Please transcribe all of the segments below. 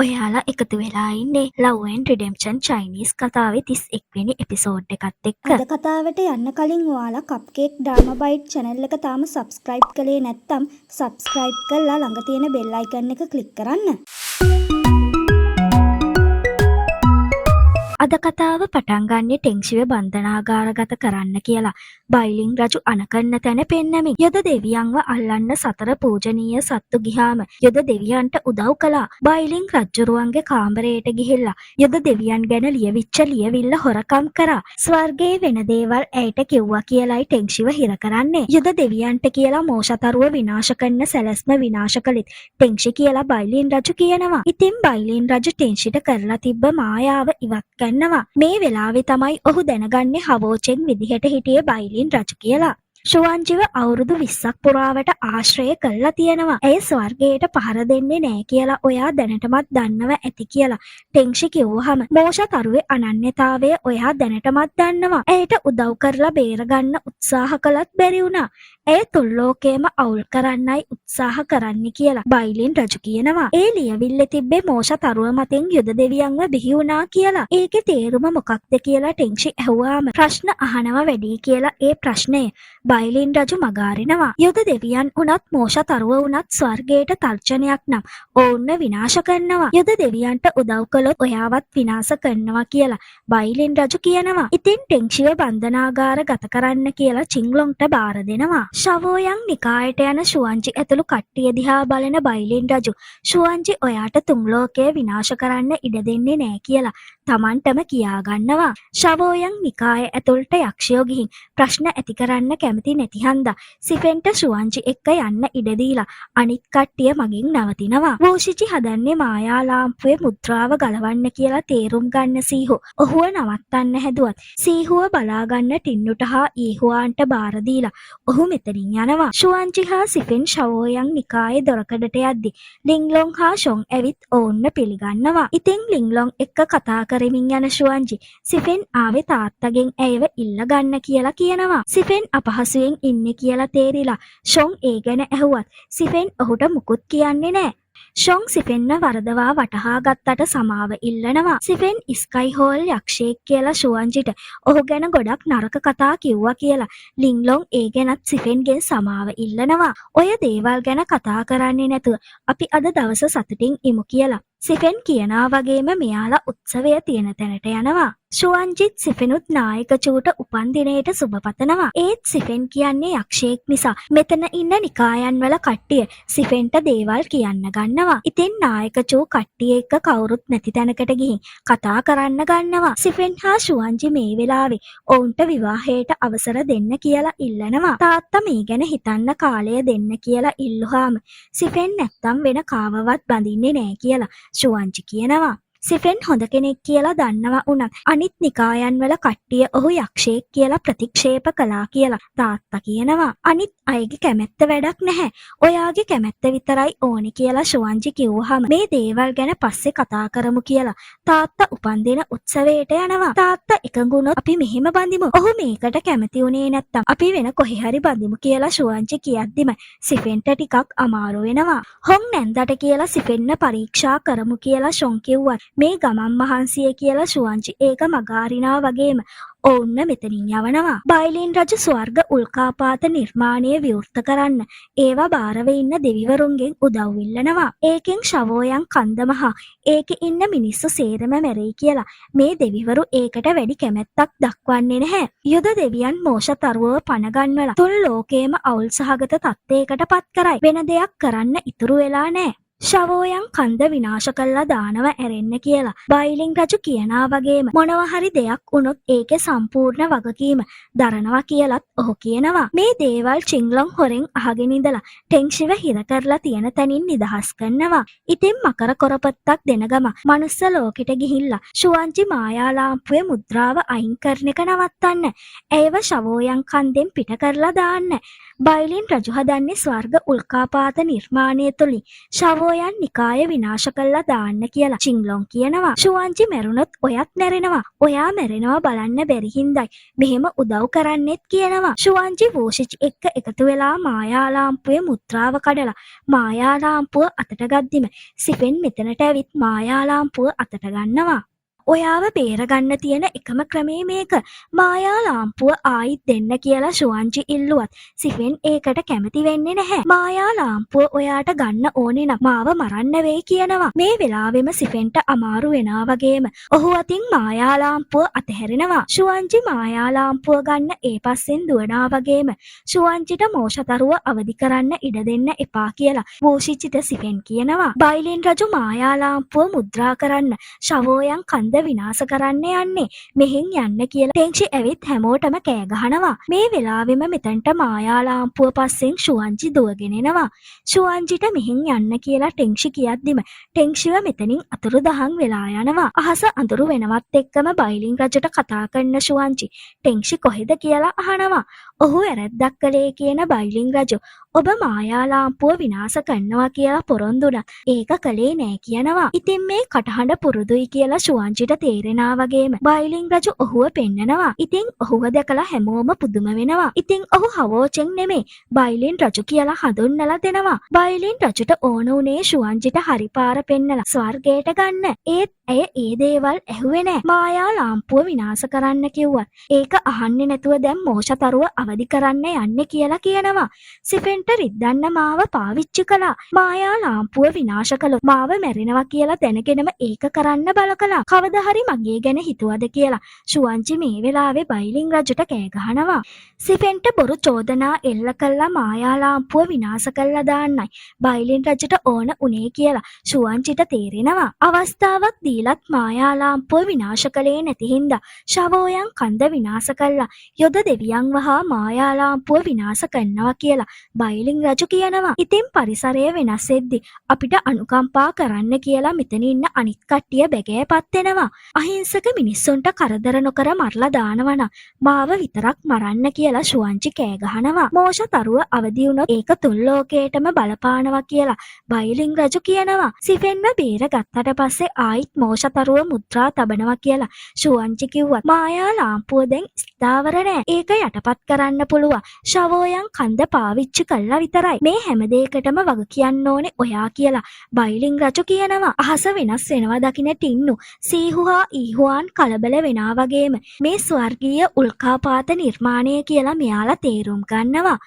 ඔයාලා එකතු වෙලා ඉන්නේ Love and Redemption Chinese කතාවේ 31 වෙනි එපිසෝඩ් එකත් එක්ක. අද කතාවට යන්න කලින් ඔයාලා කප්කේක් ඩ්‍රාමා බයිට් channel එක තාම subscribe කළේ නැත්නම් subscribe කරලා ළඟ තියෙන bell icon එක click කරන්න. අද කතාව පටන් ගන්නේ ටෙන්ෂිව බන්ධනාගාරගත කරන්න කියලා බයිලින් රජු අනකරන තැන පෙන්නමින් යොද දෙවියන්ව අල්ලන්න සතර පූජනීය සත්තු ගිහාම යොද දෙවියන්ට උදව් කළා. බයිලින් රජුරුවන්ගේ කාමරයට ගිහිල්ලා යොද දෙවියන් ගැන ලියවිච්ච ලියවිල්ල හොරකම් කරා. ස්වර්ගයේ වෙන දේවල් ඇයට කිව්වා කියලායි ටෙන්ෂිව හිර කරන්නේ. යොද දෙවියන්ට කියලා මෝෂතරුව විනාශ කරන සැලැස්ම විනාශ කළෙත් ටෙන්ෂි කියලා බයිලින් රජු කියනවා. ඉතින් බයිලින් රජු ටෙන්ෂිට කරලා තිබ්බ මායාව ඉවත් මේ වෙලාවේ තමයි ඔහු දැනගන්නේ හවෝචෙන් විදිහට හිටියේ බයිලින් රජු කියලා. ෂුවන්ජිව අවුරුදු 20ක් පුරාවට ආශ්‍රය කළා තියෙනවා. ඇය ස්වර්ගයට පහර දෙන්නේ නැහැ කියලා ඔයා දැනටමත් දන්නව ඇති කියලා ටෙන්ෂි කිව්වහම මෝෂතරුවේ අනන්‍යතාවය ඔයා දැනටමත් දන්නවා. ඇයට උදව් කරලා බේරගන්න උත්සාහ කළත් බැරි වුණා. ඇය තුල්ලෝකේම අවුල් කරන්නයි උත්සාහ කරන්න කියලා බයිලින් රජු කියනවා. ඒ ලියවිල්ලේ තිබ්බේ මෝෂතරුව මතින් යුද දෙවියන්ව බිහි වුණා කියලා. ඒකේ තේරුම මොකක්ද කියලා ටෙන්ෂි ඇහුවාම ප්‍රශ්න අහනවා වැඩි කියලා ඒ ප්‍රශ්නය බයිලින් රජු මගාරිනවා. යුද දෙවියන් උනත් මෝෂතරුව උනත් ස්වර්ගයට තර්ජනයක් නම් ඔවුන්ව විනාශ කරනවා. යුද දෙවියන්ට උදව් කළොත් ඔයාවත් විනාශ කරනවා කියලා බයිලින් රජු කියනවා. ඉතින් ටෙන්ෂිව බන්ධනාගාර ගත කරන්න කියලා චින්ලොන්ට බාර දෙනවා. ෂවෝයන් නිකායට යන ෂුවන්ජි ඇතුළු කට්ටිය දිහා බලන බයිලින් රජු ෂුවන්ජි ඔයාට තුන් ලෝකය විනාශ කරන්න ඉඩ දෙන්නේ නෑ කියලා තමන්ටම කියාගන්නවා. ෂවෝයන් නිකාය ඇතුළට යක්ෂයෝ ගිහින් ප්‍රශ්න ඇති කරන්න කැමති නැති හන්දා සිෆෙන්ට ෂුවන්ජි එක්ක යන්න ඉඩ දීලා අනිත් කට්ටිය මගින් නවතිනවා. වෝෂිචි හදන්නේ මායා ලාම්පුවේ මුද්‍රාව ගලවන්න කියලා තේරුම් ගන්න සීහු ඔහුව නවත්තන්න හැදුවත් සීහුව බලාගන්න ටින්නුට හා ඊහුවාන්ට බාර දීලා ඔහු මෙතනින් යනවා. ෂුවන්ජි හා සිෆෙන් ෂවෝයන් නිකායේ දොරකඩට යද්දි ලින්ලොන් හා ෂොන් ඇවිත් ඔවුන්ව පිළිගන්නවා. ඉතින් ලින්ලොන් එක්ක කතා කරමින් යන ෂුවන්ජි සිෆෙන් ආවේ තාත්තගෙන් ඇයව ඉල්ල ගන්න කියලා කියනවා. සිෆෙන් අපහසුයෙන් ඉන්නේ කියලා තේරිලා ෂොන් ඒ ගැන ඇහුවත් සිෆෙන් ඔහුට මුකුත් කියන්නේ නැහැ. ෂොන් සිෆෙන්ව වරදවා වටහා ගත්තට සමාව ඉල්ලනවා. සිෆෙන් ස්කයි හෝල් යක්ෂයෙක් කියලා ෂුවන්ජිට ඔහු ගැන ගොඩක් නරක කතා කිව්වා කියලා ලින්ලොන් ඒ ගැනත් සිෆෙන්ගෙන් සමාව ඉල්ලනවා. ඔය දේවල් ගැන කතා කරන්නේ නැතුව අපි අද දවස සතුටින් ඉමු කියලා සිෆෙන් කියනා වගේම මෙයාලා උත්සවය තියෙන තැනට යනවා. ෂුවන්ජිත් සිෆෙනුත් නායක චූට උපන්දිනයට සුබ පතනවා. ඒත් සිෆෙන් කියන්නේ යක්ෂයෙක් නිසා මෙතන ඉන්න නිකායන් වල කට්ටිය සිෆෙන්ට දේවල් කියන්න ගන්නවා. ඉතින් නායක චූ කට්ටිය එක්ක කවුරුත් නැති තැනකට ගිහින් කතා කරන්න ගන්නවා. සිෆෙන් හා ෂුවන්ජි මේ වෙලාවේ ඔවුන්ට විවාහයට අවසර දෙන්න කියලා ඉල්ලනවා. තාත්තා මේ ගැන හිතන්න කාලය දෙන්න කියලා ඉල්ලුවාම සිෆෙන් නැත්තම් වෙන කාවවත් බඳින්නේ නැහැ කියලා ෂුවන්ජි කියනවා. සිෆෙන් හොඳ කෙනෙක් කියලා දන්නවා වුණත් අනිත් නිකායන් වල කට්ටිය ඔහු යක්ෂයෙක් කියලා ප්‍රතික්ෂේප කළා කියලා තාත්තා කියනවා. අනිත් අයගේ කැමැත්ත වැඩක් නැහැ. ඔයාගේ කැමැත්ත විතරයි ඕනි කියලා ෂුවන්ජි කිව්වහම මේ දේවල් ගැන පස්සේ කතා කරමු කියලා තාත්තා උපන්දින උත්සවයට යනවා. තාත්තා එකඟුණොත් අපි මෙහෙම බඳිමු. ඔහු මේකට කැමති උනේ නැත්තම් අපි වෙන කොහේ හරි බඳිමු කියලා ෂුවන්ජි කියද්දිම සිෆෙන්ට ටිකක් අමාරු වෙනවා. හොන් නැන්දට කියලා සිෆෙන්න පරීක්ෂා කරමු කියලා ෂොන් කිව්වත් මේ ගමන් මහන්සිය කියලා ෂුවන්ජි ඒක මගාරිනා වගේම ඔවුන්න මෙතනින් යවනවා. බයිලින් රජු ස්වර්ග උල්කාපාත නිර්මාණය විවෘත කරන්න ඒවා බාරව ඉන්න දෙවිවරුන්ගෙන් උදව් ඉල්ලනවා. ඒකෙන් ෂවෝයන් කන්දමහා ඒකේ ඉන්න මිනිස්සු සේරම මැරෙයි කියලා මේ දෙවිවරු ඒකට වැඩි කැමැත්තක් දක්වන්නේ නැහැ. යුද දෙවියන් මෝෂතරුවව පනගන්වලා තුන් ලෝකේම අවුල් සහගත තත්ත්වයකට පත් කරයි. වෙන දෙයක් කරන්න ඉතුරු වෙලා නැහැ. ෂවෝයන් කන්ද විනාශ කළා දානව ඇරෙන්න කියලා බයිලින් රජු කියනා වගේම මොනවා හරි දෙයක් වුණොත් ඒකේ සම්පූර්ණ වගකීම දරනවා කියලත් ඔහු කියනවා. මේ දේවල් චින්ලොන් හොරෙන් අහගෙන ඉඳලා ටෙන්ෂිව හිර කරලා තියෙන තැනින් නිදහස් කරනවා. ඉතින් මකර කොරපත්තක් දෙන ගම මනුස්ස ලෝකෙට ගිහිල්ලා ෂුවන්ජි මායා ලාම්පුවේ මුද්‍රාව අයින් කරන එක නවත්තන්න. ඒව ෂවෝයන් කන්දෙන් පිට කරලා දාන්න. බයිලින් රජු හදන්නේ ස්වර්ග උල්කාපාත නිර්මාණය තුලින් ෂවෝ ශවෝයන් නිකාය විනාශ කළා දාන්න කියලා චින්ලොන් කියනවා. ෂුවන්ජි මැරුණොත් ඔයත් මැරෙනවා. ඔයා මැරෙනවා බලන්න බැරි හින්දයි මෙහෙම උදව් කරන්නෙත් කියනවා. ෂුවන්ජි වූෂිච් එක්ක එකතු වෙලා මායාලාම්පුවේ මුද්‍රාව කඩලා මායාලාම්පුව අතට ගද්දිම සිෆෙන් මෙතනට ඇවිත් මායාලාම්පුව අතට ගන්නවා. ඔයාව බේරගන්න තියෙන එකම ක්‍රමේ මේක. මායාලාම්පුව ආයිත් දෙන්න කියලා ෂුවන්ජි ඉල්ලුවත් සිෆෙන් ඒකට කැමති වෙන්නේ නැහැ. මායාලාම්පුව ඔයාට ගන්න ඕනේ නම් මාව මරන්න වෙයි කියනවා. මේ වෙලාවෙම සිෆෙන්ට අමාරු වෙනා වගේම ඔහු අතින් මායාලාම්පුව අතහැරෙනවා. ෂුවන්ජි මායාලාම්පුව ගන්න ඒ පස්සෙන් දුවනා වගේම ෂුවන්ජිට මෝෂතරුව අවදි කරන්න ඉඩ දෙන්න එපා කියලා වූෂිචිට සිෆෙන් කියනවා. බයිලින් රජු මායාලාම්පුව මුද්‍රා කරන්න ශවෝයන් කන්ද විනාශ කරන්න යන්නේ. මෙහෙන් යන්න කියලා ටෙන්ෂි ඇවිත් හැමෝටම කෑ ගහනවා. මේ වෙලාවෙම මෙතනට මායාලාම්පුව පස්සෙන් ෂුවන්ජි දුවගෙන එනවා. ෂුවන්ජිට මෙහෙන් යන්න කියලා ටෙන්ෂි කියද්දිම ටෙන්ෂිව මෙතනින් අතුරුදහන් වෙලා යනවා. අහස අඳුරු වෙනවත් එක්කම බයිලින් රජුට කතා කරන ෂුවන්ජි ටෙන්ෂි කොහෙද කියලා අහනවා. ඔහු වැරැද්දක් කළේ කියන බයිලින් රජු ඔබ මායාලාම්පුව විනාශ කරනවා කියලා පොරොන්දුණා. ඒක කළේ නෑ කියනවා. ඉතින් මේ කටහඬ පුරුදුයි කියලා ෂුවන්ජිට තේරෙනා වගේම බයිලින් රජු ඔහුව පෙන්නනවා. ඉතින් ඔහුව දැකලා හැමෝම පුදුම වෙනවා. ඉතින් ඔහු හවෝචෙන් නෙමෙයි බයිලින් රජු කියලා හඳුන්වලා දෙනවා. බයිලින් රජුට ඕන උනේ ෂුවන්ජිට හරි පාර පෙන්නලා ස්වර්ගයට ගන්න. ඒත් ඇය ඒ දේවල් ඇහුවේ නෑ. මායාලාම්පුව විනාශ කරන්න කිව්වත් ඒක අහන්නේ නැතුව දැන් මෝෂතරුව අවදි කරන්න යන්නේ කියලා කියනවා. සිෆෙන්ට රිද්දන්න මාව පාවිච්චි කළා. මායාලාම්පුව විනාශ කළොත් මාව මැරෙනවා කියලා දැනගෙනම ඒක කරන්න බල කළා. කවදා හරි මගේ ගැන හිතුවද කියලා ෂුවන්ජි මේ වෙලාවේ බයිලින් රජුට කෑ ගහනවා. සිෆෙන්ට බොරු චෝදනා එල්ල කළා මායාලාම්පුව විනාශ කළා දාන්නයි බයිලින් රජුට ඕන උනේ කියලා ෂුවන්ජිට තේරෙනවා. අවස්ථාවක් දීලත් මායාලාම්පුව විනාශ කළේ නැති හින්දා ශවෝයන් කන්ද විනාශ කළා යොද දෙවියන් වහා මායාලාම්පුව විනාශ කරනවා කියලා බයිලින් රජු කියනවා. ඉතින් පරිසරය වෙනස් වෙද්දි අපිට අනුකම්පා කරන්න කියලා මෙතන ඉන්න අනිත් කට්ටිය බැගෑපත් වෙනවා. අහිංසක මිනිස්සුන්ට කරදර නොකර මරලා දානවා නම් මාව විතරක් මරන්න කියලා ෂුවන්ජි කෑ ගහනවා. මෝෂතරුව අවදි වුණොත් ඒක තුන් ලෝකයටම බලපානවා කියලා බයිලින් රජු කියනවා. සිෆෙන්ව බේරගත්තට පස්සේ ආයිත් මෝෂතරුව මුද්‍රා තබනවා කියලා ෂුවන්ජි කිව්වත් මායාලාම්පුව දැන් ස්ථාවර නෑ. ඒක යටපත් කරන්න පුළුවන් ශවෝයන් කන්ද පාවිච්චි කළා විතරයි. මේ හැම දෙයකටම වග කියන්න ඕනේ ඔයා කියලා බයිලින් රජු කියනවා. අහස වෙනස් වෙනවා දකින්න ටින්නු සීහුහා ඊහුවාන් කලබල වෙනා වගේම මේ ස්වර්ගීය උල්කාපාත නිර්මාණය කියලා මෙයාලා තේරුම් ගන්නවා.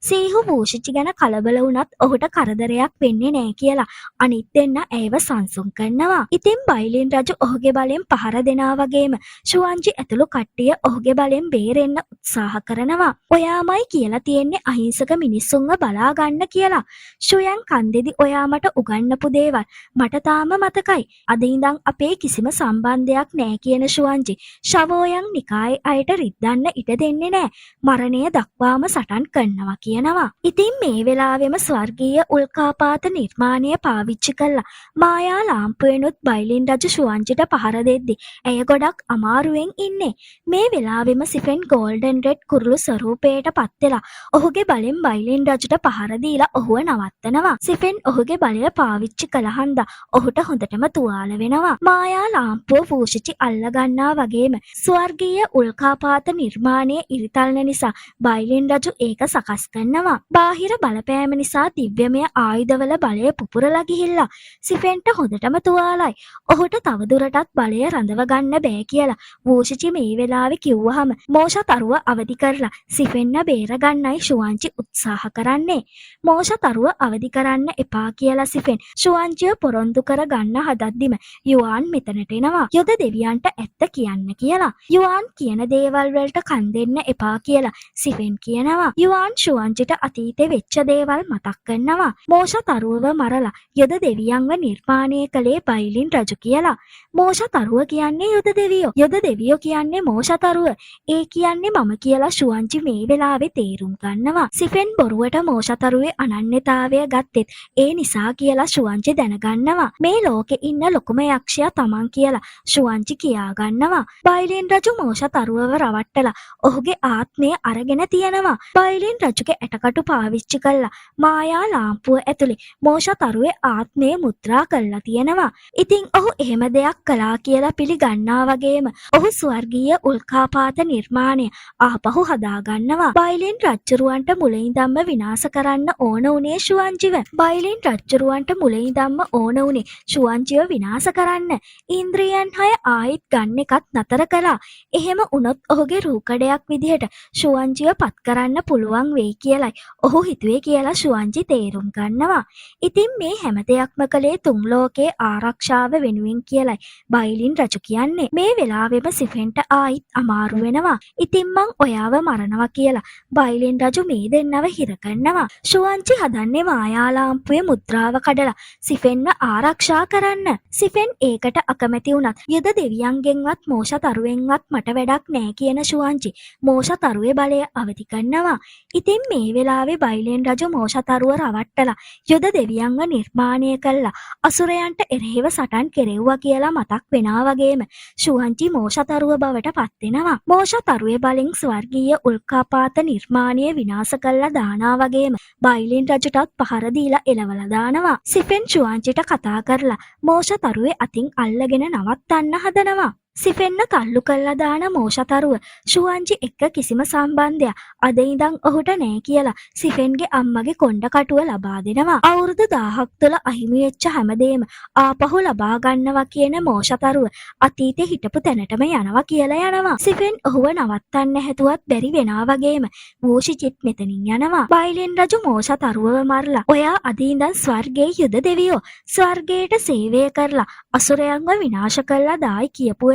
සීහු වූෂිචි ගැන කලබල වුණත් ඔහුට කරදරයක් වෙන්නේ නෑ කියලා අනිත් දෙන්න ඇයව සංසුන් කරනවා. ඉතින් බයිලින් රජු ඔහුගේ බලෙන් පහර දෙනා වගේම ෂුවන්ජි ඇතුළු කට්ටිය ඔහුගේ බලෙන් බේරෙන්න උත්සාහ කරනවා. ඔයාමයි කියලා තියෙන්නේ අහිංසක මිනිස්සුන්ව බලා ගන්න කියලා. ෂුයන් කන්දෙදි ඔයා මට උගන්වපු දේවල් මට තාම මතකයි. අද ඉඳන් අපේ කිසිම සම්බන්ධයක් නෑ කියන ෂුවන්ජි ශවෝයන් නිකායේ අයට රිද්දන්න ඉඩ දෙන්නේ නෑ. මරණය දක්වාම සටන් කරනවා කියනවා. ඉතින් මේ වෙලාවෙම ස්වර්ගීය උල්කාපාත නිර්මාණය පාවිච්චි කළා මායාලාම්පුවෙනුත් බයිලින් රජු ෂුවන්ජිට පහර දෙද්දි ඇය ගොඩක් අමාරුවෙන් ඉන්නේ. මේ වෙලාවෙම සිෆෙන් ගෝල්ඩන් රෙඩ් කුරුළු ස්වරූපයට පත් වෙලා ඔහුගේ බලෙන් බයිලින් රජුට පහර දීලා ඔහුව නවත්තනවා. සිෆෙන් ඔහුගේ බලය පාවිච්චි කළහන්ද ඔහුට හොඳටම තුවාල වෙනවා. මායාලාම්පුව වූෂිචි අල්ල ගන්නා වගේම ස්වර්ගීය උල්කාපාත නිර්මාණය ඉරිතල්න නිසා බයිලින් රජු ඒක සකස් කරනවා. බාහිර බලපෑම නිසා දිව්‍යමය ආයුධවල බලය පුපුරලා ගිහිල්ලා සිෆෙන්ට හොඳටම තුවාලයි. ඔහුට තවදුරටත් බලය රඳව ගන්න බෑ කියලා වූෂිචි මේ වෙලාවේ කිව්වහම මෝෂතරුව අවදි කරලා සිෆෙන්න බේර ගන්නයි ෂුවන්ජි උත්සාහ කරන්නේ. මෝෂතරුව අවදි කරන්න එපා කියලා සිෆෙන් ෂුවන්ජිව පොරොන්දු කර ගන්න හදද්දිම යුවාන් මෙතනට එනවා. යොද දෙවියන්ට ඇත්ත කියන්න කියලා. යුවාන් කියන දේවල් වලට කන් දෙන්න එපා කියලා සිෆෙන් කියනවා. යුවාන් ෂුවන්ජිට අතීතේ වෙච්ච දේවල් මතක් කරනවා. මෝෂතරුවව මරලා යොද දෙවියන්ව නිර්මාණය කළේ බයිලින් රජු කියලා. මෝෂතරුව කියන්නේ යොද දෙවියෝ. යොද දෙවියෝ කියන්නේ මෝෂතරුව. ඒ කියන්නේ මම කියලා ෂුවන්ජි මේ වෙලාවේ තේරුම් ගන්නවා. සිෆෙන් බොරුවට මෝෂතරුවේ අනන්‍යතාවය ගත්තෙත් ඒ නිසා කියලා ෂුවන්ජි දැනගන්නවා. මේ ලෝකේ ඉන්න ලොකුම යක්ෂයා තමන් කියලා ෂුවන්ජි කියා ගන්නවා. බයිලින් රජු මෝෂතරුවව රවට්ටලා ඔහුගේ ආත්මය අරගෙන තියෙනවා. බයිලින් රජුගේ ඇටකටු පාවිච්චි කළා මායා ලාම්පුව ඇතුලේ මෝෂතරුවේ ආත්මය මුද්‍රා කරලා තියෙනවා. ඉතින් ඔහු එහෙම දෙයක් කළා කියලා පිළිගන්නා වගේම ඔහු ස්වර්ගීය උල්කාපාත නිර්මාණය ආපහු හදාගන්නවා. බයිලින් රජ්ජුරුවන්ට මුලින්දම්ම විනාශ කරන්න ඕන උනේ ෂුවන්ජිව. බයිලින් රජ්ජුරුවන්ට මුලින්දම්ම ඕන උනේ ෂුවන්ජිව විනාශ කරන්න. ඉන්ද්‍රියන් 6 ආයිත් ගන්න එකත් නතර කළා. එහෙම වුණොත් ඔහුගේ රූකඩයක් විදිහට ෂුවන්ජිව පත් කරන්න පුළුවන් වෙයි කියලයි ඔහු හිතුවේ කියලා ෂුවන්ජි තේරුම් ගන්නවා. ඉතින් මේ හැම දෙයක්ම කළේ තුන් ලෝකයේ ආරක්ෂාව වෙනුවෙන් කියලයි බයිලින් රජු කියන්නේ. මේ වෙලාවෙම සිෆෙන්ට ආයිත් අමාරු වෙනවා. ඉතින් මං ඔයාව මරනවා කියලා බයිලින් රජු මේ දෙන්නව හිර කරනවා. ෂුවන්ජි හදන්නේ මායා ලාම්පුවේ මුද්‍රාව කඩලා සිෆෙන්ව ආරක්ෂා කරන්න. සිෆෙන් ඒකට අකමැති වුණත් යුද දෙවියන්ගෙන්වත් මෝෂතරුවෙන්වත් මට වැඩක් නෑ කියන ෂුවන්ජි මෝෂතරුවේ බලය අවදි කරනවා. ඉතින් මේ වෙලාවේ බයිලින් රජු මෝෂතරුව රවට්ටලා යුද දෙවියන්ව නිර්මාණය කළා අසුරයන්ට එරෙහිව සටන් කෙරෙව්වා කියලා මතක් වෙනා වගේම ෂුවන්ජි මෝෂතරුව බවට පත් වෙනවා. මෝෂතරුවේ බලෙන් ස්වර්ගීය උල්කාපාත නිර්මාණය විනාශ කළා දානවා වගේම බයිලින් රජුටත් පහර දීලා එලවලා දානවා. සිෆෙන් ෂුවන්ජිට කතා කරලා මෝෂතරුවේ අතින් අල්ලගෙන නවත්තන්න හදනවා. සිෆෙන්න තල්ලු කළා දාන මෝෂතරුව ෂුවන්ජි එක්ක කිසිම සම්බන්ධයක් අද ඉඳන් ඔහුට නෑ කියලා සිෆෙන්ගේ අම්මගේ කොණ්ඩ කටුව ලබා දෙනවා. අවුරුදු 1000ක් තුළ අහිමි වෙච්ච හැමදේම ආපහු ලබා ගන්නවා කියන මෝෂතරුව අතීතේ හිටපු තැනටම යනවා කියලා යනවා. සිෆෙන් ඔහුව නවත්තන්න හැදුවත් බැරි වෙනා වගේම වූෂිචිත් මෙතනින් යනවා. බයිලින් රජු මෝෂතරුවව මරලා ඔයා අද ඉඳන් ස්වර්ගයේ යුද දෙවියෝ ස්වර්ගයට සේවය කරලා අසුරයන්ව විනාශ කළා දායි කියපු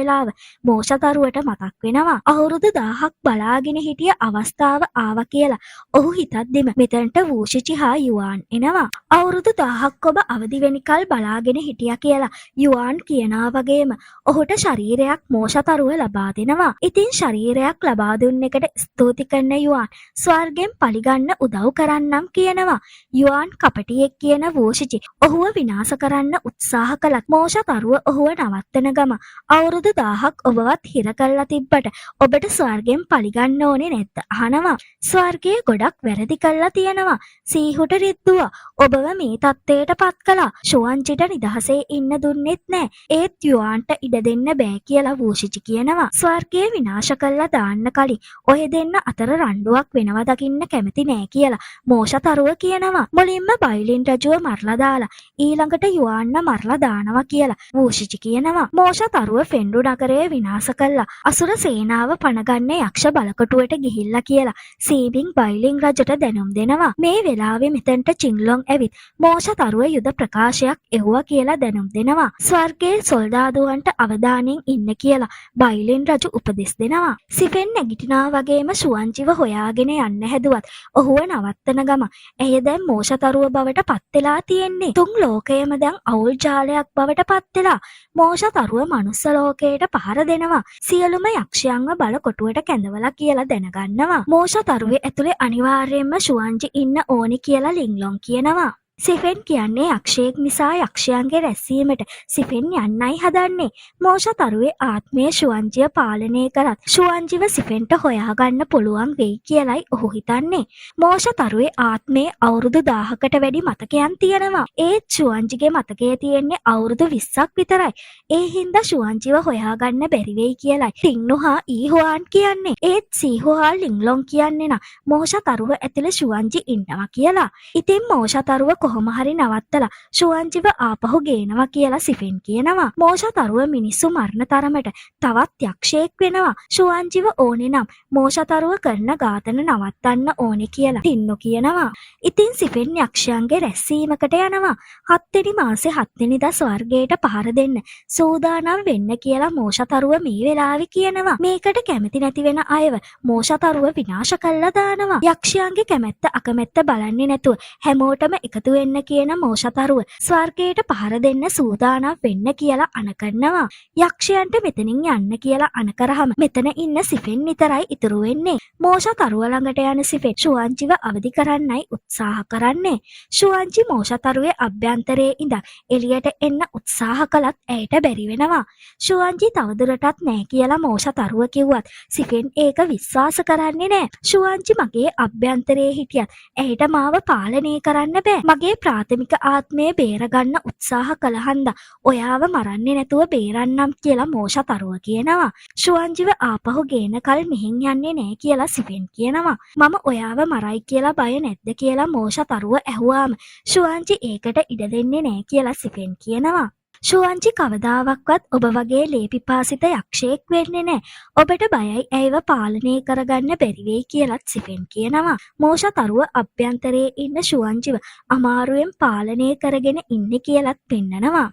මෝෂතරුවට මතක් වෙනවා. අවුරුදු 1000ක් බලාගෙන හිටිය අවස්ථාව ආවා කියලා ඔහු හිතද්දිම මෙතනට වූෂිචි හා යුවාන් එනවා. අවුරුදු 1000ක් ඔබ අවදි වෙනිකල් බලාගෙන හිටියා කියලා යුවාන් කියනා වගේම ඔහුට ශරීරයක් මෝෂතරුව ලබා දෙනවා. ඉතින් ශරීරයක් ලබා දුන්න එකට ස්තුති කරන යුවාන් ස්වර්ගෙන් පලිගන්න උදව් කරන්නම් කියනවා. යුවාන් කපටියෙක් කියන වූෂිචි ඔහුව විනාශ කරන්න උත්සාහ කළත් මෝෂතරුව ඔහුව නවත්තන ගම අවුරුදු 1000ක් ඔබවත් හිර කරලා තිබ්බට ඔබට ස්වර්ගෙන් පලිගන්න ඕනේ නැද්ද අහනවා. ස්වර්ගයේ ගොඩක් වැරදි කරලා තියෙනවා. සීහුට රිද්දුවා. ඔබව මේ තත්ත්වයට පත් කළා. ෂුවන්ජිට නිදහසේ ඉන්න දුන්නෙත් නෑ. ඒත් යුවාන්ට ඉඩ දෙන්න බෑ කියලා වූෂිචි කියනවා. ස්වර්ගයේ විනාශ කරලා දාන්න කලින් ඔය දෙන්න අතර රණ්ඩුවක් වෙනවා දකින්න කැමති නෑ කියලා මෝෂතරුව කියනවා. මුලින්ම බයිලින් රජුව මරලා දාලා ඊළඟට යුවාන්න මරලා දානවා කියලා වූෂිචි කියනවා. මෝෂතරුව ෆෙන්ඩු නගරය විනාශ කළා අසුර සේනාව පනගන්න යක්ෂ බලකොටුවට ගිහිල්ලා කියලා සීබින් බයිලින් රජුට දැනුම් දෙනවා. මේ වෙලාවේ මෙතෙන්ට චින්ලොන් ඇවිත් මෝෂතරුව යුද ප්‍රකාශයක් එවුවා කියලා දැනුම් දෙනවා. ස්වර්ගයේ සොල්දාදුවන්ට අවධානයෙන් ඉන්න කියලා බයිලින් රජු උපදෙස් දෙනවා. සිෆෙන් නැගිටිනා වගේම ෂුවන්ජිව හොයාගෙන යන්න හැදුවත් ඔහුව නවත්තන ගම ඇය දැන් මෝෂතරුව බවට පත් වෙලා තියෙන්නේ. තුන් ලෝකයේම දැන් අවුල් ජාලයක් බවට පත් වෙලා මෝෂතරුව මනුස්ස ලෝකයට පහර දෙනවා. සියලුම යක්ෂයන්ව බල කොටුවට කැඳවලා කියලා දැනගන්නවා. මෝෂතරුවේ ඇතුලේ අනිවාර්යයෙන්ම ෂුවන්ජි ඉන්න ඕනි කියලා ලින්ලොන් කියනවා. සිෆෙන් කියන්නේ යක්ෂයෙක් නිසා යක්ෂයන්ගේ රැස්වීමට සිෆෙන් යන්නයි හදන්නේ. මෝෂතරුවේ ආත්මය ෂුවන්ජිය පාලනය කරත් ෂුවන්ජිව සිෆෙන්ට හොයාගන්න පුළුවන් වෙයි කියලයි ඔහු හිතන්නේ. මෝෂතරුවේ ආත්මයේ අවුරුදු 1000කට වැඩි මතකයන් තියෙනවා. ඒත් ෂුවන්ජිගේ මතකයේ තියෙන්නේ අවුරුදු 20ක් විතරයි. ඒ හින්දා ෂුවන්ජිව හොයාගන්න බැරි වෙයි කියලයි ටින්නු හා ඊහුවාන් කියන්නේ. ඒත් සීහු හා ලින්ලොන් කියන්නේ නා මෝෂතරුව ඇතුලේ ෂුවන්ජි ඉන්නවා කියලා. ඉතින් මෝෂතරුව කොහොම හරි නවත්තලා ෂුවන්ජිව ආපහු ගේනවා කියලා සිෆෙන් කියනවා. මෝෂතරුව මිනිස්සු මරණ තරමට තවත් යක්ෂයෙක් වෙනවා. ෂුවන්ජිව ඕනේ නම් මෝෂතරුව කරන ඝාතන නවත්තන්න ඕනේ කියලා ටින්නු කියනවා. ඉතින් සිෆෙන් යක්ෂයන්ගේ රැස්වීමකට යනවා. 7 වෙනි මාසේ 7 වෙනිදා ස්වර්ගයට පහර දෙන්න සූදානම් වෙන්න කියලා මෝෂතරුව මේ වෙලාවේ කියනවා. මේකට කැමති නැති වෙන අයව මෝෂතරුව විනාශ කළා දානවා. යක්ෂයන්ගේ කැමැත්ත අකමැත්ත බලන්නේ නැතුව හැමෝටම එකතු එකතු වෙන්න කියන මෝෂතරුව ස්වර්ගයට පහර දෙන්න සූදානම් වෙන්න කියලා අණ කරනවා. යක්ෂයන්ට මෙතනින් යන්න කියලා අණ කරාම මෙතන ඉන්න සිෆෙන් විතරයි ඉතුරු වෙන්නේ. මෝෂතරුව ළඟට යන සිෆෙන් ෂුවන්ජිව අවදි කරන්නයි උත්සාහ කරන්නේ. ෂුවන්ජි මෝෂතරුවේ අභ්‍යන්තරයේ ඉඳන් එළියට එන්න උත්සාහ කළත් ඇයට බැරි වෙනවා. ෂුවන්ජි තවදුරටත් නෑ කියලා මෝෂතරුව කිව්වත් සිෆෙන් ඒක විශ්වාස කරන්නේ නෑ. ෂුවන්ජි මගේ අභ්‍යන්තරයේ හිටියත් ඇයට මාව පාලනය කරන්න බෑ. මගේ ප්‍රාථමික ආත්මය බේරගන්න උත්සාහ කළහන්ද ඔයාව මරන්නේ නැතුව බේරන්නම් කියලා මෝෂතරුව කියනවා. ෂුවන්ජිව ආපහු ගේන කල් මෙහෙන් යන්නේ නෑ කියලා සිෆෙන් කියනවා. මම ඔයාව මරයි කියලා බය නැද්ද කියලා මෝෂතරුව ඇහුවාම ෂුවන්ජි ඒකට ඉඩ දෙන්නේ නෑ කියලා සිෆෙන් කියනවා. ෂුවන්ජි කවදාවක්වත් ඔබ වගේ ලේපිපාසිත යක්ෂයෙක් වෙන්නේ නෑ. ඔබට බයයි ඇයව පාලනය කරගන්න බැරි වෙයි කියලත් සිෆෙන් කියනවා. මෝෂතරුව අභ්‍යන්තරයේ ඉන්න ෂුවන්ජිව අමාරුවෙන් පාලනය කරගෙන ඉන්නේ කියලත් පෙන්නනවා.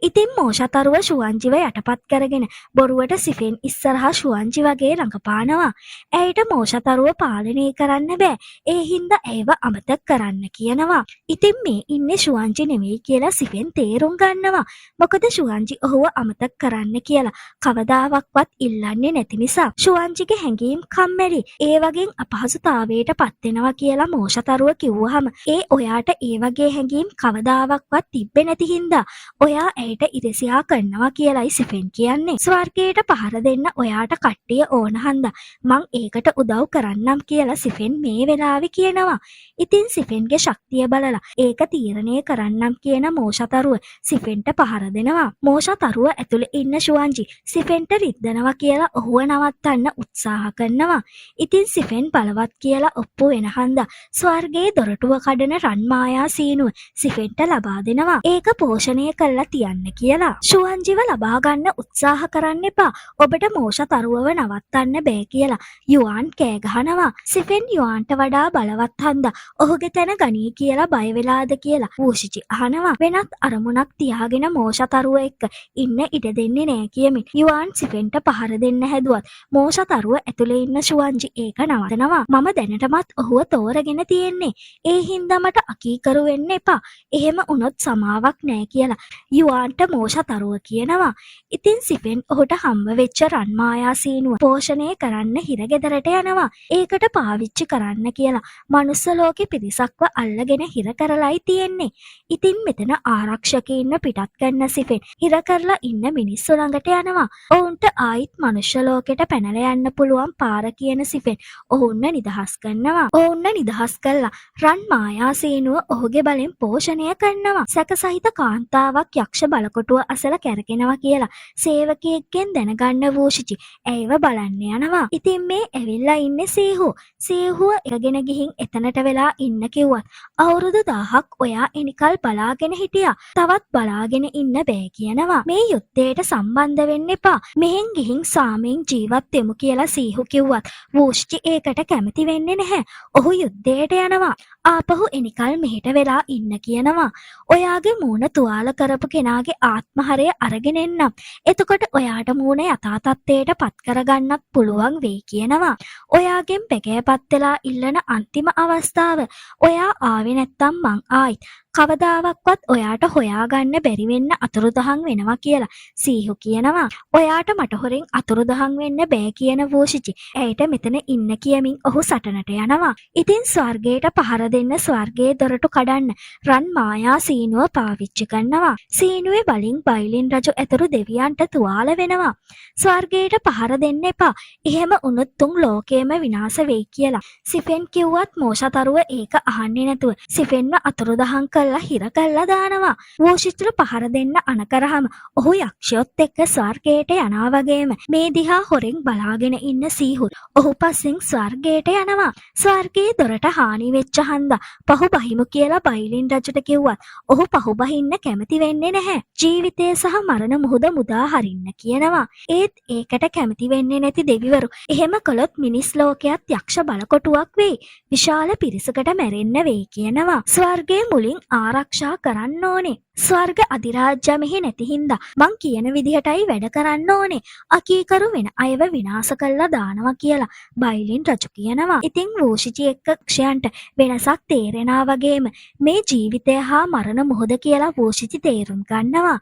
ඉතින් මෝෂතරුව ෂුවන්ජිව යටපත් කරගෙන බොරුවට සිෆෙන් ඉස්සරහා ෂුවන්ජි වගේ රඟපානවා. ඇයට මෝෂතරුව පාලනය කරන්න බෑ. ඒ හින්දා ඇයව අමතක කරන්න කියනවා. ඉතින් මේ ඉන්නේ ෂුවන්ජි නෙමෙයි කියලා සිෆෙන් තේරුම් ගන්නවා. මොකද ෂුවන්ජි ඔහුව අමතක කරන්න කියලා කවදාවක්වත් ඉල්ලන්නේ නැති නිසා. ෂුවන්ජිගේ හැඟීම් කම්මැලි. ඒ වගේ අපහසුතාවයට පත් වෙනවා කියලා මෝෂතරුව කිව්වහම ඒ ඔයාට ඒ වගේ හැඟීම් කවදාවක්වත් තිබ්බේ නැති හින්දා ඔයා ඇයට ඉරිසියා කරනවා කියලයි සිෆෙන් කියන්නේ. ස්වර්ගයට පහර දෙන්න ඔයාට කට්ටිය ඕන හන්දා මං ඒකට උදව් කරන්නම් කියලා සිෆෙන් මේ වෙලාවේ කියනවා. ඉතින් සිෆෙන්ගේ ශක්තිය බලලා ඒක තීරණය කරන්නම් කියන මෝෂතරුව සිෆෙන්ට පහර දෙනවා. මෝෂතරුව ඇතුලේ ඉන්න ෂුවන්ජි සිෆෙන්ට රිද්දනවා කියලා ඔහුව නවත්තන්න උත්සාහ කරනවා. ඉතින් සිෆෙන් බලවත් කියලා ඔප්පු වෙන හන්දා ස්වර්ගයේ දොරටුව කඩන රන් මායා සීනුව සිෆෙන්ට ලබා දෙනවා. ඒක පෝෂණය කරලා තියන්න කියලා. ෂුවන්ජිව ලබා ගන්න උත්සාහ කරන්න එපා. ඔබට මෝෂතරුවව නවත්තන්න බෑ කියලා යුවාන් කෑ ගහනවා. සිෆෙන් යුවාන්ට වඩා බලවත් හන්දා ඔහුගේ තැන ගනී කියලා බය වෙලාද කියලා වූෂිචි අහනවා. වෙනත් අරමුණක් තියාගෙන මෝෂතරුව එක්ක ඉන්න ඉඩ දෙන්නේ නෑ කියමින් යුවාන් සිෆෙන්ට පහර දෙන්න හැදුවත් මෝෂතරුව ඇතුලේ ඉන්න ෂුවන්ජි ඒක නවතනවා. මම දැනටමත් ඔහුව තෝරගෙන තියෙන්නේ. ඒ හින්දා මට අකීකරු වෙන්න එපා. එහෙම වුණොත් සමාවක් නෑ කියලා යුවාන්ට මෝෂතරුව කියනවා. ඉතින් සිෆෙන් ඔහුට හම්බ වෙච්ච රන් මායා සීනුව පෝෂණය කරන්න හිරගෙදරට යනවා. ඒකට පාවිච්චි කරන්න කියලා මනුස්ස ලෝකෙ පිරිසක්ව අල්ලගෙන හිර කරලයි තියෙන්නේ. ඉතින් මෙතන ආරක්ෂකයින්ව පිටත් කරන සිෆෙන් හිර කරලා ඉන්න මිනිස්සු ළඟට යනවා. ඔවුන්ට ආයිත් මනුෂ්‍ය ලෝකෙට පැනලා යන්න පුළුවන් පාර කියන සිෆෙන් ඔවුන්ව නිදහස් කරනවා. ඔවුන්ව නිදහස් කළා රන් මායා සීනුව ඔහුගේ බලෙන් පෝෂණය කරනවා. සැකසහිත කාන්තාවක් යක්ෂ බලකොටුව අසල කැරකෙනවා කියලා සේවකයෙක්ගෙන් දැනගන්න වූෂිචි ඇයව බලන්න යනවා. ඉතින් මේ ඇවිල්ලා ඉන්නේ සීහුව එකගෙන ගිහින් එතනට වෙලා ඉන්න කිව්වත් අවුරුදු 1000ක් ඔයා එනිකල් බලාගෙන හිටියා. තවත් බලාගෙන ඉන්න බෑ කියනවා. මේ යුද්ධයට සම්බන්ධ වෙන්න එපා. මෙහෙන් ගිහින් සාමයෙන් ජීවත් වෙමු කියලා සීහු කිව්වත් වූෂිචි ඒකට කැමති වෙන්නේ නැහැ. ඔහු යුද්ධයට යනවා. ආපහු එනිකල් මෙහෙට වෙලා ඉන්න කියනවා. ඔයාගේ මූණ තුවාල කරපු කෙනාගේ ආත්මහරය අරගෙන එන්නම්. එතකොට ඔයාට මූණ යථා තත්ත්වයට පත් කරගන්නත් පුළුවන් වෙයි කියනවා. ඔයාගෙන් පැකෑපත් වෙලා ඉල්ලන අන්තිම අවස්ථාව. ඔයා ආවේ නැත්තම් මං ආයිත් කවදාවක්වත් ඔයාට හොයාගන්න බැරි වෙන්න අතුරුදහන් වෙනවා කියලා සීහු කියනවා. ඔයාට මට හොරෙන් අතුරුදහන් වෙන්න බෑ කියන වූෂිචි ඇයට මෙතන ඉන්න කියමින් ඔහු සටනට යනවා. ඉතින් ස්වර්ගයට පහර දෙන්න ස්වර්ගයේ දොරටු කඩන්න රන් මායා සීනුව පාවිච්චි කරනවා. සීනුවේ බලින් බයිලින් රජු ඇතුළු දෙවියන්ට තුවාල වෙනවා. ස්වර්ගයට පහර දෙන්න එපා. එහෙම වුණොත් තුන් ලෝකයම විනාශ වෙයි කියලා සිෆෙන් කිව්වත් මෝෂතරුව ඒක අහන්නේ නැතුව සිෆෙන්ව අතුරුදහන් කරලා හිර කරලා දානවා. වූෂිචිට පහර දෙන්න අණ කරාම ඔහු යක්ෂයොත් එක්ක ස්වර්ගයට යනවා වගේම මේ දිහා හොරෙන් බලාගෙන ඉන්න සීහුත් ඔහු පස්සෙන් ස්වර්ගයට යනවා. ස්වර්ගයේ දොරට හානි වෙච්ච හන්දා පහු බහිමු කියලා බයිලින් රජුට කිව්වත් ඔහු පහු බහින්න කැමති වෙන්නේ නැහැ. ජීවිතය සහ මරණ මුහුද මුදා හරින්න කියනවා. ඒත් ඒකට කැමති වෙන්නේ නැති දෙවිවරු එහෙම කළොත් මිනිස් ලෝකයක් යක්ෂ බලකොටුවක් වෙයි. විශාල පිරිසකට මැරෙන්න වෙයි කියනවා. ස්වර්ගයේ මුලින් ආරක්ෂා කරන්න ඕනේ. ස්වර්ග අධිරාජ්‍යමෙහි නැති හින්දා මං කියන විදිහටයි වැඩ කරන්න ඕනේ. අකීකරු වෙන අයව විනාශ කළා දානවා කියලා බයිලින් රජු කියනවා. ඉතින් වෝෂිචි එක්ක ක්ෂයන්ට වෙනසක් තේරෙනා වගේම මේ ජීවිතය හා මරණ මොහොත කියලා වෝෂිචි තේරුම් ගන්නවා.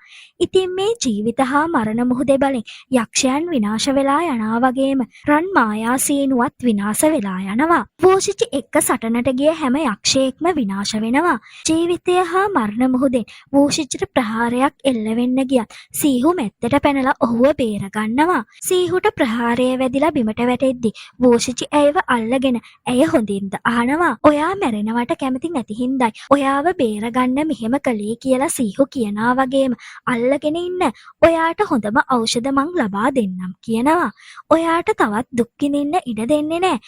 ඉතින් මේ ජීවිත හා මරණ මොහොතේ බලෙන් යක්ෂයන් විනාශ වෙලා යනවා වගේම රන් මායා සීනුවත් විනාශ වෙලා යනවා. වෝෂිචි එක්ක සටනට ගිය හැම යක්ෂයෙක්ම විනාශ වෙනවා. ජීවිතය හා මරණ මොහොතෙන් වෝෂිචිට ප්‍රහාරයක් එල්ල වෙන්න ගියත් සීහු මැත්තට පැනලා ඔහුව බේර ගන්නවා. සීහුට ප්‍රහාරය වැදිලා බිමට වැටෙද්දි වෝෂිචි ඇයව අල්ලගෙන ඇය හොඳින්ද අහනවා. ඔයා මැරෙනවට කැමති නැති හින්දායි ඔයාව බේරගන්න මෙහෙම කළේ කියලා සීහු කියනවා වගේම අල්ලගෙන ඉන්න ඔයාට හොඳම ඖෂධ මං ලබා දෙන්නම් කියනවා. ඔයාට තවත් දුක් විඳින්න ඉඩ දෙන්නේ නැහැ.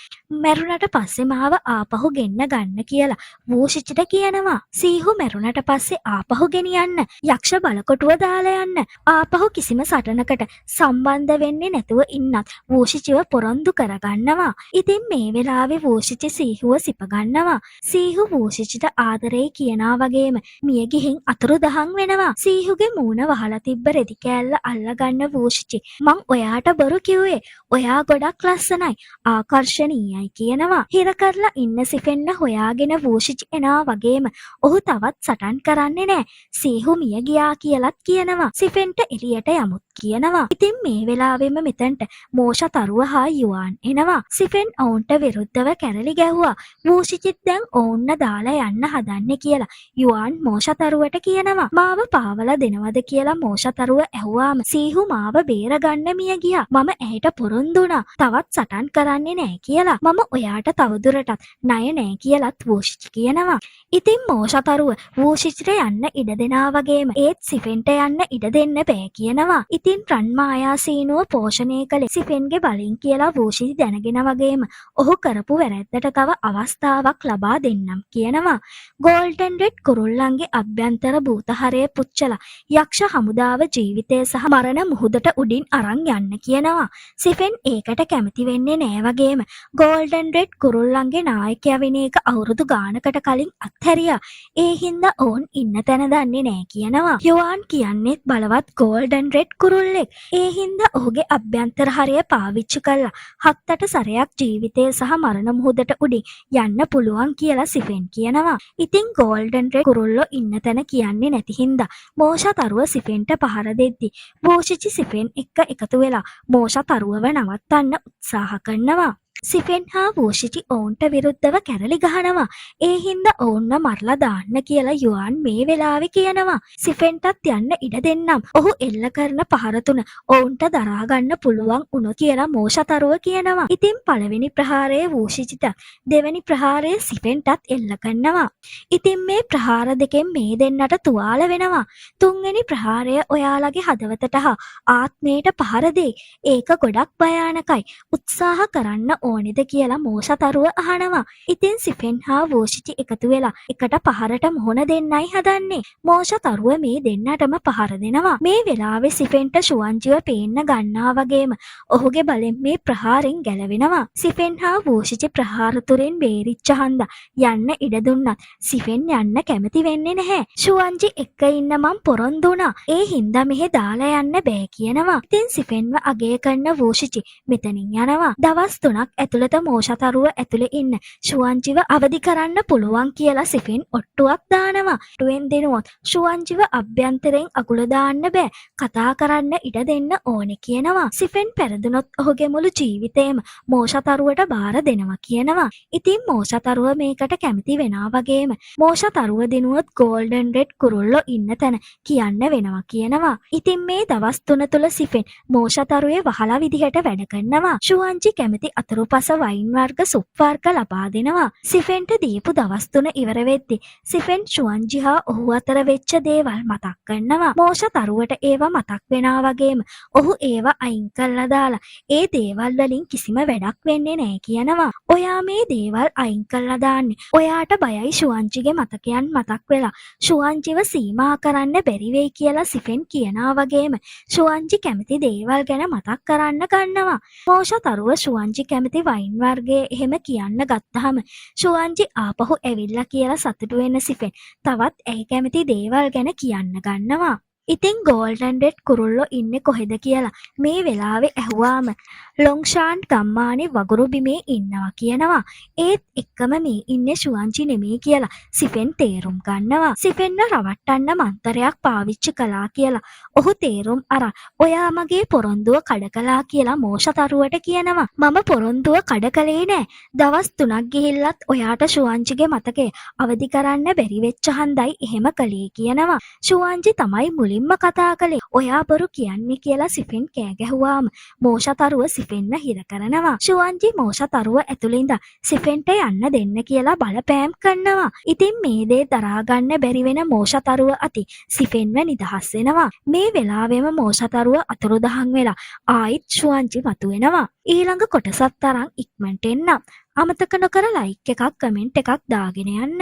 මැරුණට පස්සේ මාව ආපහු ගෙන්න ගන්න කියලා වෝෂිචිට කියනවා. සීහු මැරුණට පස්සේ ආපහු ගෙනියන්න යක්ෂ බලකොටුව දාලා යන්න ආපහු කිසිම සටනකට සම්බන්ධ වෙන්නේ නැතුව ඉන්නත් වෝෂිචිව පොරොන්දු කරගන්නවා. ඉතින් මේ වෙලාවේ වෝෂිචි සීහුව සිප ගන්නවා. සීහු වෝෂිචිට ආදරේ කියනා වගේම මිය ගිහින් අතුරුදහන් වෙනවා. සීහුගේ මූණ වහලා තිබ්බ රෙදි කෑල්ල අල්ලගන්න වෝෂිචි මං ඔයාට බොරු කිව්වේ. ඔයා ගොඩක් ලස්සනයි ආකර්ශනීයයි කියනවා. හිර කරලා ඉන්න සිෆෙන්න හොයාගෙන වෝෂිචි එනවා වගේම ඔහු තවත් සටන් කරන්නේ නැහැ. සීහු මිය ගියා කියලත් කියනවා. සිෆෙන්ට එළියට යමුත් කියනවා. ඉතින් මේ වෙලාවෙම මෙතනට මෝෂා තරුව හා යුවාන් එනවා. සිෆෙන් ඔවුන්ට විරුද්ධව කැරලි ගැහුවා. වෝෂිචිත් දැන් ඔවුන්න දාලා යන්න හදන්නේ කියලා යුවාන් මෝෂා තරුවට කියනවා. මාව පාවලා දෙනවද කියලා මෝෂා තරුව ඇහුවාම සීහු මාව බේරගන්න මිය ගියා. මම ඇයට පොරොන්දු වුණා. තවත් සටන් කරන්නේ නැහැ කියලා. මම ඔයාට තවදුරටත් ණය නැහැ කියලත් වෝෂිචි කියනවා. ඉතින් මෝෂා තරුව වෝෂිචිට යන්න ඉඩ දෙනා වගේම ඒත් සිෆෙන්ට යන්න ඉඩ දෙන්න බෑ කියනවා. ඉතින් රන් මායා සීනුව පෝෂණය කළේ සිෆෙන්ගේ බලෙන් කියලා වෝෂිචි දැනගෙන වගේම ඔහු කරපු වැරැද්දට තව අවස්ථාවක් ලබා දෙන්නම් කියනවා. ගෝල්ඩන් රෙඩ් කුරුල්ලන්ගේ අභ්‍යන්තර භූතහරය පුච්චලා යක්ෂ හමුදාව ජීවිතය සහ මරණ මුහුදට උඩින් අරන් යන්න කියනවා. සිෆෙන් ඒකට කැමති වෙන්නේ නෑ වගේම ගෝල්ඩන් රෙඩ් කුරුල්ලන්ගේ නායකයා වෙන එක අවුරුදු ගානකට කලින් අත්හැරියා. ඒ හින්දා ඔවුන් ඉන්න තැන දන්නේ නෑ කියනවා. යුවාන් කියන්නේත් බලවත් ගෝල්ඩන් රෙඩ් කුරුල්ලෙක්. ඒ හින්දා ඔහුගේ අභ්‍යන්තර හරය පාවිච්චි කළා 7-8 සැරයක් ජීවිතය සහ මරණ මුහුදට උඩින් යන්න පුළුවන් කියලා සිෆෙන් කියනවා. ඉතින් ගෝල්ඩන් රෙඩ් කුරුල්ලෝ ඉන්න තැන කියන්නේ නැති හින්දා මෝෂා තරුව සිෆෙන්ට පහර දෙද්දි වෝෂිචි සිෆෙන් එක්ක එකතු වෙලා මෝෂා තරුවව නවත්තන්න උත්සාහ කරනවා. සිෆෙන් හා වෝෂිචි ඔවුන්ට විරුද්ධව කැරලි ගහනවා. ඒ හින්දා ඔවුන්ව මරලා දාන්න කියලා යුවාන් මේ වෙලාවේ කියනවා. සිෆෙන්ටත් යන්න ඉඩ දෙන්නම්. ඔහු එල්ල කරන පහර තුන ඔවුන්ට දරා ගන්න පුළුවන් උණු කියලා මෝෂා තරුව කියනවා. ඉතින් පළවෙනි ප්‍රහාරය වෝෂිචිට දෙවෙනි ප්‍රහාරය සිෆෙන්ටත් එල්ල කරනවා. ඉතින් මේ ප්‍රහාර දෙකෙන් මේ දෙන්නට තුවාල වෙනවා. තුන්වෙනි ප්‍රහාරය ඔයාලගේ හදවතට හා ආත්මයට පහර දෙයි. ඒක ගොඩක් භයානකයි. උත්සාහ කරන්න ඕනෙද කියලා මෝෂා තරුව අහනවා. ඉතින් සිෆෙන් හා වෝෂිචි එකතු වෙලා එකට පහරට මුහුණ දෙන්නයි හදන්නේ. මෝෂා තරුව මේ දෙන්නටම පහර දෙනවා. මේ වෙලාවේ සිෆෙන්ට ෂුවන්ජිව පේන්න ගන්නා වගේම ඔහුගේ බලෙන් මේ ප්‍රහාරෙන් ගැලවෙනවා. සිෆෙන් හා වෝෂිචි ප්‍රහාර තුරෙන් බේරිච්ච හන්දා යන්න ඉඩ දුන්නත් සිෆෙන් යන්න කැමති වෙන්නේ නැහැ. ෂුවන්ජි එක්ක ඉන්න මං පොරොන්දු වුණා. ඒ හින්දා මෙහෙ දාලා යන්න බෑ කියනවා. ඉතින් සිෆෙන්ව අගය කරන වෝෂිචි මෙතනින් යනවා. දවස් 3ක් ඇතුළත මෝෂා තරුව ඇතුලේ ඉන්න ෂුවන්ජිව අවදි කරන්න පුළුවන් කියලා සිෆෙන් ඔට්ටුවක් දානවා. ටුවෙන් දෙනුවොත් ෂුවන්ජිව අභ්‍යන්තරයෙන් අකුල දාන්න බෑ. කතා කරන්න ඉඩ දෙන්න ඕනේ කියනවා. සිෆෙන් පෙරදුනොත් ඔහුගේ මුළු ජීවිතේම මෝෂා තරුවට බාර දෙනවා කියනවා. ඉතින් මෝෂා තරුව මේකට කැමති වෙනා වගේම මෝෂා තරුව දිනුවොත් ගෝල්ඩන් රෙඩ් කුරුල්ලෝ ඉන්න තැන කියන්න වෙනවා කියනවා. ඉතින් මේ දවස් 3 තුල සිෆෙන් මෝෂා තරුවේ වහලා විදිහට වැඩ කරනවා. ෂුවන්ජි කැමති අතුරුපස වයින් වර්ග සුප් වර්ග ලබා දෙනවා. සිෆෙන්ට දීපු දවස් 3 ඉවර වෙද්දි සිෆෙන් ෂුවන්ජි හා ඔහු අතර වෙච්ච දේවල් මතක් කරනවා. මෝෂා තරුවට ඒවා මතක් වෙනා වගේම ඔහු ඒවා අයින් කරලා දාලා ඒ දේවල් වලින් කිසිම වැඩක් වෙන්නේ නැහැ කියනවා. ඔයා මේ දේවල් අයින් කරලා දාන්නේ ඔයාට බයයි ෂුවන්ජිගේ මතකයන් මතක් වෙලා ෂුවන්ජිව සීමා කරන්න බැරි වෙයි කියලා සිෆෙන් කියනා වගේම ෂුවන්ජි කැමති දේවල් ගැන මතක් කරන්න ගන්නවා. මෝෂා තරුව ෂුවන්ජි කැමති කැමති වයින් වර්ගයේ එහෙම කියන්න ගත්තහම ෂුවන්ජි ආපහු ඇවිල්ලා කියලා සතුටු වෙන සිෆෙන් තවත් ඇයි කැමති දේවල් ගැන කියන්න ගන්නවා. ඉතින් ගෝල්ඩන් රෙඩ් කුරුල්ලෝ ඉන්නේ කොහෙද කියලා මේ වෙලාවේ ඇහුවාම ලොන්ග්ෂාන් ගම්මානේ වගුරු බිමේ ඉන්නවා කියනවා. ඒත් එක්කම මේ ඉන්නේ ෂුවන්ජි නෙමෙයි කියලා සිෆෙන් තේරුම් ගන්නවා. සිෆෙන්ව රවට්ටන්න මන්තරයක් පාවිච්චි කළා කියලා ඔහු තේරුම් අරන් ඔයා මගේ පොරොන්දුව කඩ කළා කියලා මෝෂතරුවට කියනවා. මම පොරොන්දුව කඩ කළේ නෑ. දවස් 3ක් ගිහිල්ලත් ඔයාට ෂුවන්ජිගේ මතකය අවදි කරන්න බැරි වෙච්ච හන්දයි එහෙම කළේ කියනවා. ෂුවන්ජි තමයි මුලින්ම කතා කළේ. ඔයා බොරු කියන්නේ කියලා සිෆෙන් කෑ ගැහුවාම මෝෂතරුව සිෆෙන්ව හිර කරනවා. ෂුවන්ජි මෝෂතරුව ඇතුළේ ඉඳන් සිෆෙන්ට යන්න දෙන්න කියලා බලපෑම් කරනවා. ඉතින් මේ දේ දරා ගන්න බැරි වෙන මෝෂතරුව අති සිෆෙන්ව නිදහස් වෙනවා. මේ වෙලාවෙම මෝෂතරුව අතුරුදහන් වෙලා ආයිත් ෂුවන්ජි මතුවෙනවා. ඊළඟ කොටසත් තරම් ඉක්මනට එන්න. අමතක නොකර ලයික් එකක් කමෙන්ට් එකක් දාගෙන යන්න.